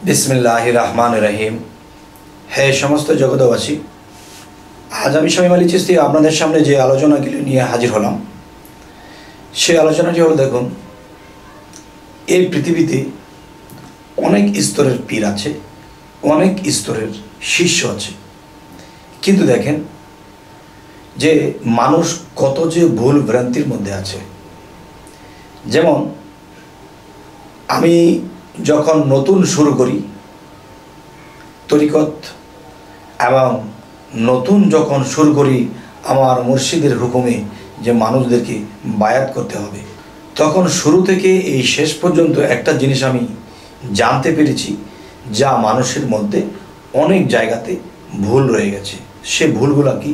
बिस्मिल्लाहिर रहमानिर रहीम। हे समस्त जगतवासी, आज आमी शामीम आলী চিশতি আপনাদের সামনে যে আলোচনাগুলো নিয়ে হাজির হলাম সেই আলোচনাটি হলো, দেখুন, এই পৃথিবীতে অনেক স্তরের পীর আছে, অনেক স্তরের শিষ্য আছে, কিন্তু দেখেন যে মানুষ কত যে ভুল ভ্রান্তির মধ্যে আছে। যেমন আমি যখন নতুন শুরু করি তরিকত এবং নতুন যখন শুরু করি আমার মুর্শিদের হুকুমে যে মানুষদেরকে বায়াত করতে হবে, তখন শুরু থেকে এই শেষ পর্যন্ত একটা জিনিস আমি জানতে পেরেছি যা মানুষের মধ্যে অনেক জায়গাতে ভুল রয়ে গেছে। সে ভুলগুলো কি?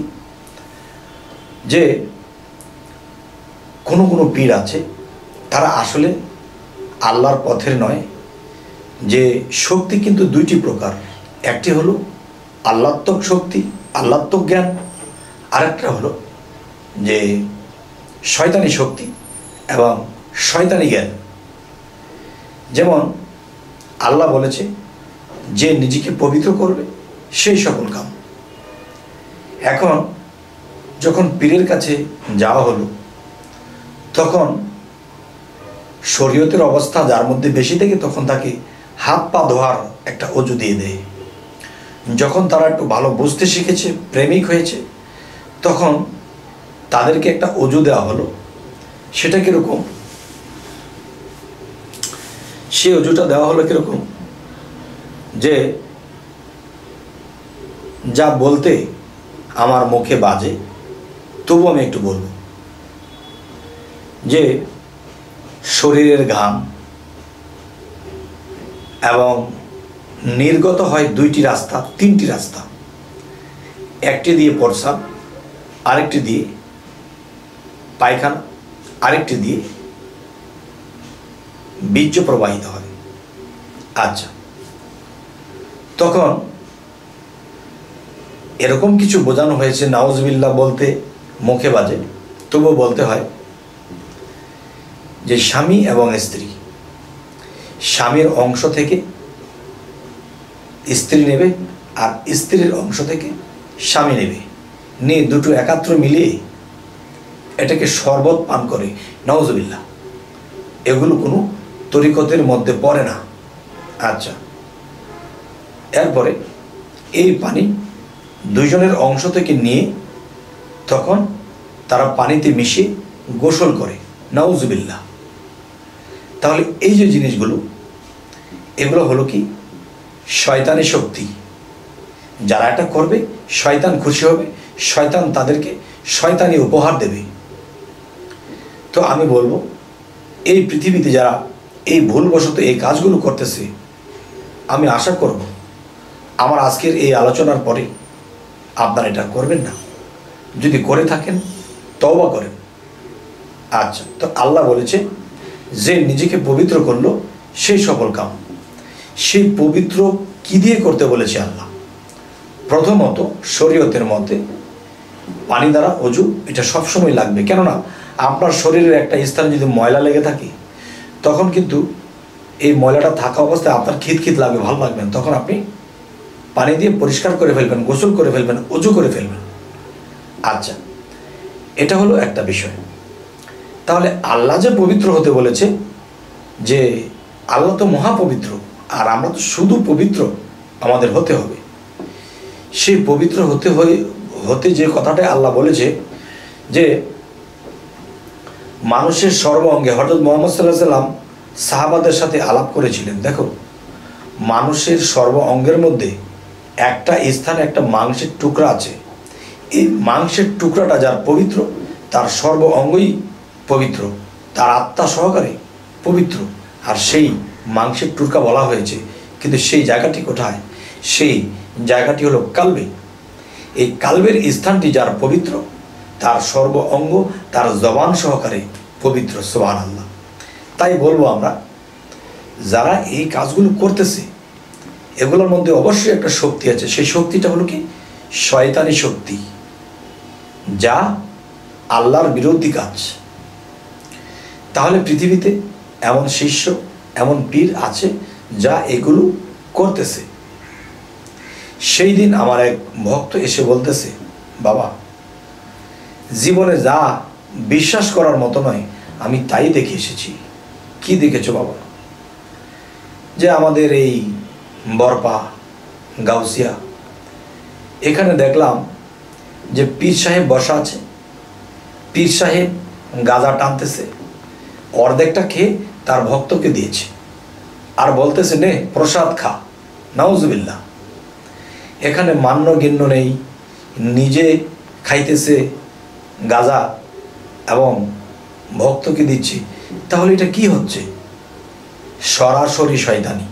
যে কোনো কোনো পীর আছে তারা আসলে আল্লাহর পথের নয়। যে শক্তি কিন্তু দুইটি প্রকার, একটি হলো আল্লাত্মক শক্তি, আল্লাত্মক জ্ঞান, আরেকটা হলো যে শয়তানি শক্তি এবং শয়তানি জ্ঞান। যেমন আল্লাহ বলেছে যে নিজেকে পবিত্র করবে সেই সকল কাম। এখন যখন পীরের কাছে যাওয়া হলো তখন শরীয়তের অবস্থা যার মধ্যে বেশি থাকে তখন তাকে হাত পা ধোয়ার একটা অজু দিয়ে দেয়। যখন তারা একটু ভালো বুঝতে শিখেছে, প্রেমিক হয়েছে, তখন তাদেরকে একটা অজু দেওয়া হলো। সেটা কীরকম? সে অজুটা দেওয়া হলো কীরকম? যে যা বলতে আমার মুখে বাজে তবু আমি একটু বলবো। যে শরীরের ঘাম এবং নির্গত হয় দুইটি রাস্তা, তিনটি রাস্তা, একটি দিয়ে প্রস্রাব, আরেকটি দিয়ে পায়খানা, আরেকটি দিয়ে বীর্য প্রবাহিত হয়। আচ্ছা, তখন এরকম কিছু বোঝানো হয়েছে, নাউজুবিল্লাহ বলতে মুখে বাজে তবুও বলতে হয় যে স্বামী এবং স্ত্রী, স্বামীর অংশ থেকে স্ত্রী নেবে আর স্ত্রীর অংশ থেকে স্বামী নেবে, নিয়ে দুটো একাত্র মিলিয়ে এটাকে শরবত পান করে। নাউজুবিল্লাহ, এগুলো কোনো তরিকতের মধ্যে পড়ে না। আচ্ছা, এরপরে এই পানি দুইজনের অংশ থেকে নিয়ে তখন তারা পানিতে মিশিয়ে গোসল করে। নাউজুবিল্লাহ। তাহলে এই যে জিনিসগুলো, এগুলো হলো কি? শয়তানি শক্তি। যারা এটা করবে শয়তান খুশি হবে, শয়তান তাদেরকে শয়তানি উপহার দেবে। তো আমি বলবো, এই পৃথিবীতে যারা এই ভুলবশত এই কাজগুলো করতেছে, আমি আশা করব আমার আজকের এই আলোচনার পরে আপনারা এটা করবেন না। যদি করে থাকেন তওবা করেন। আচ্ছা, তো আল্লাহ বলেছে যে নিজেকে পবিত্র করলো সেই সকল কাম। সেই পবিত্র কি দিয়ে করতে বলেছে আল্লাহ? প্রথমত শরীয়তের মধ্যে পানি দ্বারা অজু, এটা সবসময় লাগবে। কেননা আপনার শরীরের একটা স্থানে যদি ময়লা লেগে থাকে তখন কিন্তু এই ময়লাটা থাকা অবস্থায় আপনার খিতখিত লাগবে, ভালো লাগবে না। তখন আপনি পানি দিয়ে পরিষ্কার করে ফেলবেন, গোসল করে ফেলবেন, অজু করে ফেলবেন। আচ্ছা, এটা হলো একটা বিষয়। তাহলে আল্লাহ যে পবিত্র হতে বলেছে, যে আল্লাহ তো মহাপবিত্র আর আমরা তো শুধু পবিত্র আমাদের হতে হবে। সেই পবিত্র হতে যে কথাটা আল্লাহ বলেছে যে মানুষের সর্ব অঙ্গে, হযরত মুহাম্মদ সাল্লাল্লাহু আলাইহি সাল্লাম সাহাবাদের সাথে আলাপ করেছিলেন। দেখো, মানুষের সর্ব অঙ্গের মধ্যে একটা স্থানে একটা মাংসের টুকরা আছে। এই মাংসের টুকরাটা যার পবিত্র, তার সর্ব অঙ্গই পবিত্র, তার আত্মা সহকারে পবিত্র। আর সেই মাংসের টুকরা বলা হয়েছে, কিন্তু সেই জায়গাটি কোথায়? সেই জায়গাটি হলো কালবে। এই কালবের স্থানটি যার পবিত্র, তার সর্ব অঙ্গ তার জবান সহকারে পবিত্র। সুবহানাল্লাহ। তাই বলবো, আমরা যারা এই কাজগুলো করতেছে এগুলোর মধ্যে অবশ্যই একটা শক্তি আছে। সেই শক্তিটা হলো কি? শয়তানি শক্তি, যা আল্লাহর বিরোধী কাজ। তাহলে পৃথিবীতে এমন শিষ্য, এমন পীর আছে যা এগুলো করতেছে। সেই দিন আমার এক ভক্ত এসে বলতেছে, বাবা, জীবনে যা বিশ্বাস করার মতো নয় আমি তাই দেখে এসেছি। কি দেখেছো বাবা? যে আমাদের এই বরপা গাউসিয়া, এখানে দেখলাম যে পীর সাহেব বসা আছে। পীর সাহেব গাঁজা টানতেছে, অর্ধেকটা খেয়ে তার ভক্তকে দিয়েছে, আর বলতেছে নে প্রসাদ খা। নাউজুবিল্লাহ। এখানে মান্য গিন্ন নেই, নিজে খাইতেছে গাঁজা এবং ভক্তকে দিচ্ছে। তাহলে এটা কি হচ্ছে? সরাসরি শয়তানি।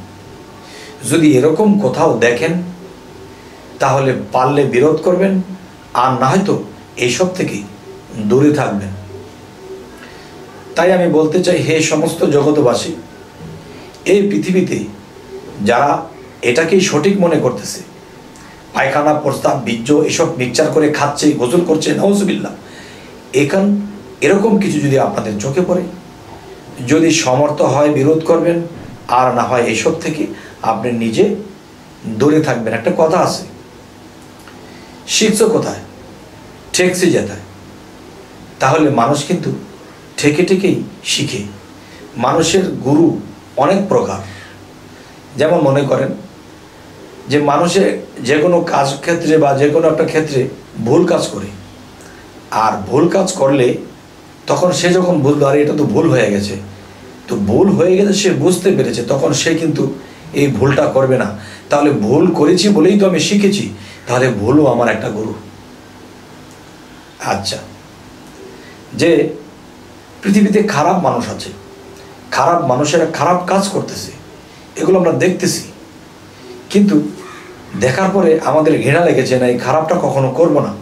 যদি এরকম কোথাও দেখেন তাহলে পারলে বিরোধ করবেন, আর না হয়তো এইসব থেকে দূরে থাকবেন। তাই আমি বলতে চাই, হে সমস্ত জগতবাসী, এই পৃথিবীতে যারা এটাকেই সঠিক মনে করতেছে, পায়খানা প্রস্তাব বীর্য এসব মিক্সচার করে খাচ্ছে, গোসল করছে, নাউজুবিল্লাহ, এরকম কিছু যদি আপনাদের চোখে পড়ে, যদি সমর্থ হয় বিরোধ করবেন, আর না হয় এসব থেকে আপনি নিজে দূরে থাকবেন। একটা কথা আছে, শিখছো কোথায়? ঠেকছি যেথায়। তাহলে মানুষ কিন্তু ঠেকে ঠেকেই শিখে। মানুষের গুরু অনেক প্রকার। যেমন মনে করেন যে মানুষে যে কোনো কাজ ক্ষেত্রে বা যে কোনো একটা ক্ষেত্রে ভুল কাজ করে, আর ভুল কাজ করলে তখন সে যখন বুঝলো আরে এটা তো ভুল হয়ে গেছে, তো ভুল হয়ে গেছে সে বুঝতে পেরেছে, তখন সে কিন্তু এই ভুলটা করবে না। তাহলে ভুল করেছি বলেই তো আমি শিখেছি, তাহলে ভুলও আমার একটা গুরু। আচ্ছা, যে পৃথিবীতে খারাপ মানুষ আছে, খারাপ মানুষেরা খারাপ কাজ করতেছে, এগুলো আমরা দেখতেছি, কিন্তু দেখার পরে আমাদের ঘৃণা লেগেছে, না এই খারাপটা কখনো করব না।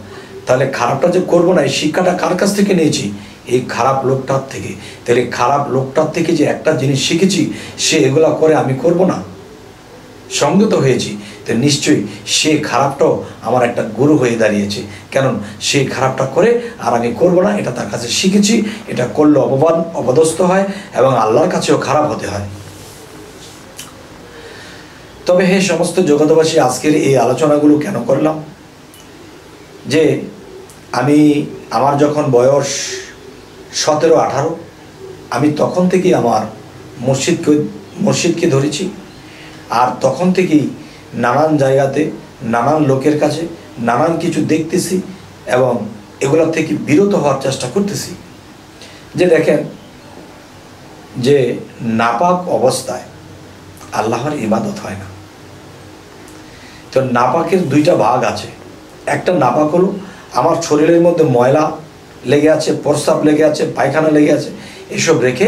তাহলে খারাপটা যে করবো না, এই শিক্ষাটা কার কাছ থেকে নিয়েছি? এই খারাপ লোকটার থেকে। তাহলে খারাপ লোকটার থেকে যে একটা জিনিস শিখেছি, সে এগুলা করে আমি করব না, সঙ্গত হয়েছি, তো নিশ্চয়ই সে খারাপটাও আমার একটা গুরু হয়ে দাঁড়িয়েছে। কারণ সে খারাপটা করে আর আমি করব না, এটা তার কাছে শিখেছি। এটা করলে অপদস্থ হয় এবং আল্লাহর কাছেও খারাপ হতে হয়। তবে হে সমস্ত জগতবাসী, আজকের এই আলোচনাগুলো কেন করলাম? যে আমার যখন বয়স 17-18, আমি তখন থেকেই আমার মুর্শিদকে ধরেছি, আর তখন থেকেই নানান জায়গাতে নানান লোকের কাছে নানান কিছু দেখতেছি এবং এগুলোর থেকে বিরত হওয়ার চেষ্টা করতেছি। যে দেখেন, যে নাপাক অবস্থায় আল্লাহর ইবাদত হয় না। তো নাপাকের দুইটা ভাগ আছে। একটা নাপাক হলো আমার শরীরের মধ্যে ময়লা লেগে আছে, প্রস্রাব লেগে আছে, পায়খানা লেগে আছে, এসব রেখে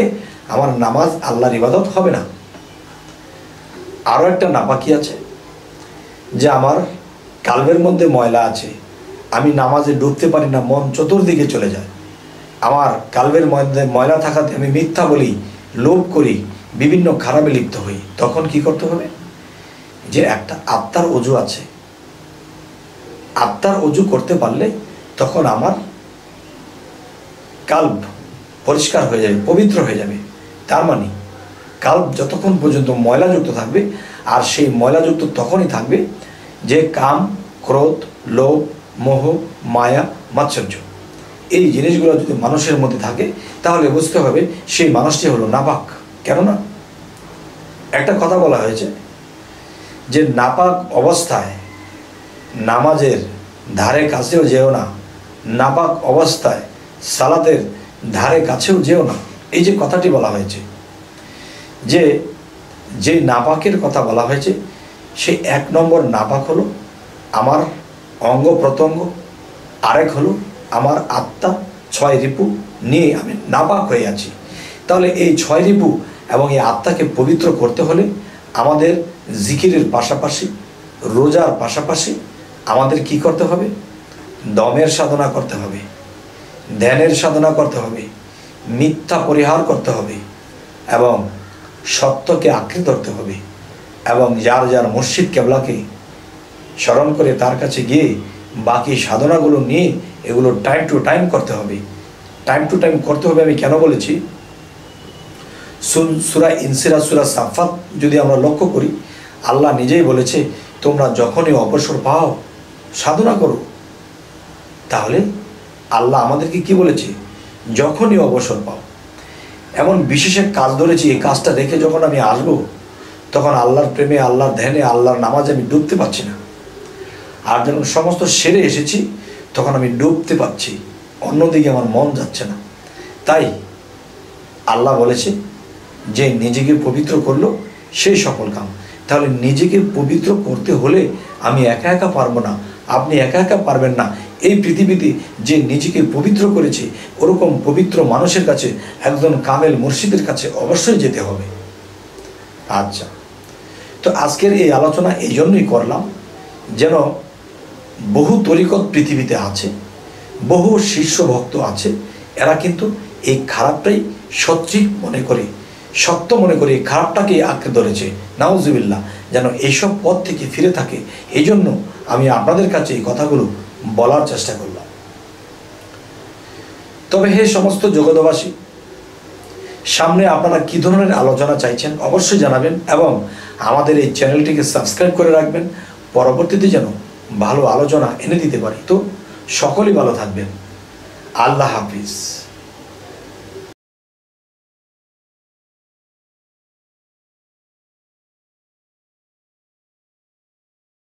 আমার নামাজ আল্লাহর ইবাদত হবে না। আরও একটা নাপাকি আছে, যে আমার কালবের মধ্যে ময়লা আছে, আমি নামাজে ডুবতে পারি না, মন চতুর্দিকে চলে যায়। আমার কালবের মধ্যে ময়লা থাকাতে আমি মিথ্যা বলি, লোভ করি, বিভিন্ন খারাপে লিপ্ত হই। তখন কি করতে হবে? যে একটা আত্মার অজু আছে, আত্মার অজু করতে পারলে তখন আমার কাল্ব পরিষ্কার হয়ে যাবে, পবিত্র হয়ে যাবে। তার মানে কাল্ব যতক্ষণ পর্যন্ত ময়লাযুক্ত থাকবে, আর সেই ময়লাযুক্ত তখনই থাকবে যে কাম, ক্রোধ, লোভ, মোহ, মায়া, মাৎসর্য, এই জিনিসগুলো যদি মানুষের মধ্যে থাকে, তাহলে বুঝতে হবে সেই মানুষটি হলো নাপাক। কেননা একটা কথা বলা হয়েছে যে নাপাক অবস্থায় নামাজের ধারে কাছেও যেও না, নাপাক অবস্থায় সালাতের ধারে কাছেও যেও না। এই যে কথাটি বলা হয়েছে, যে নাপাকের কথা বলা হয়েছে, সেই 1 নম্বর নাপাক হলো আমার অঙ্গ প্রত্যঙ্গ, আরেক হলো আমার আত্মা, 6 রিপু নিয়ে আমি নাপাক হয়ে আছি। তাহলে এই 6 রিপু এবং এই আত্মাকে পবিত্র করতে হলে আমাদের জিকিরের পাশাপাশি, রোজার পাশাপাশি আমাদের কি করতে হবে? দমের সাধনা করতে হবে, ধ্যানের সাধনা করতে হবে, মিথ্যা পরিহার করতে হবে এবং সত্যকে আঁকড়ে ধরতে হবে, এবং যার যার মুর্শিদ কেবলাকে স্মরণ করে তার কাছে গিয়ে বাকি সাধনাগুলো নিয়ে এগুলো টাইম টু টাইম করতে হবে। টাইম টু টাইম করতে হবে আমি কেন বলেছি? সূরা ইনসিরাজ, সূরা সাফাত যদি আমরা লক্ষ্য করি, আল্লাহ নিজেই বলেছে তোমরা যখনই অবসর পাও সাধনা করো। তাহলে আল্লাহ আমাদেরকে কি বলেছে? যখনই অবসর পাও। এমন বিশেষ এক কাজ ধরেছি, এই কাজটা রেখে যখন আমি আসবো তখন আল্লাহর প্রেমে, আল্লাহর ধ্যানে, আল্লাহর নামাজে আমি ডুবতে পারছি না। আর যখন সমস্ত সেরে এসেছি তখন আমি ডুবতে পারছি, অন্যদিকে আমার মন যাচ্ছে না। তাই আল্লাহ বলেছে যে নিজেকে পবিত্র করলো সেই সফল কাম। তাহলে নিজেকে পবিত্র করতে হলে আমি একা একা পারবো না, আপনি একা একা পারবেন না। এই পৃথিবীতে যে নিজেকে পবিত্র করেছে ওরকম পবিত্র মানুষের কাছে, একজন কামেল মুর্শিদের কাছে অবশ্যই যেতে হবে। আচ্ছা, তো আজকের এই আলোচনা এই জন্যই করলাম যেন বহু তরিকত পৃথিবীতে আছে, বহু শিষ্য ভক্ত আছে, এরা কিন্তু এই খারাপটাই সঠিক মনে করে, সত্য মনে করে এই খারাপটাকেই আঁকড়ে ধরেছে। নাউজুবিল্লাহ, যেন এইসব পথ থেকে ফিরে থাকে। এই জন্য আমি আপনাদের কাছে এই কথাগুলো বলার চেষ্টা করলাম। তবে হে সমস্ত জগতবাসী, সামনে আপনারা কী ধরনের আলোচনা চাইছেন অবশ্যই জানাবেন, এবং আমাদের এই চ্যানেলটিকে সাবস্ক্রাইব করে রাখবেন, পরবর্তীতে যেন ভালো আলোচনা এনে দিতে পারি। তো সকলেই ভালো থাকবেন। আল্লাহ হাফিজ।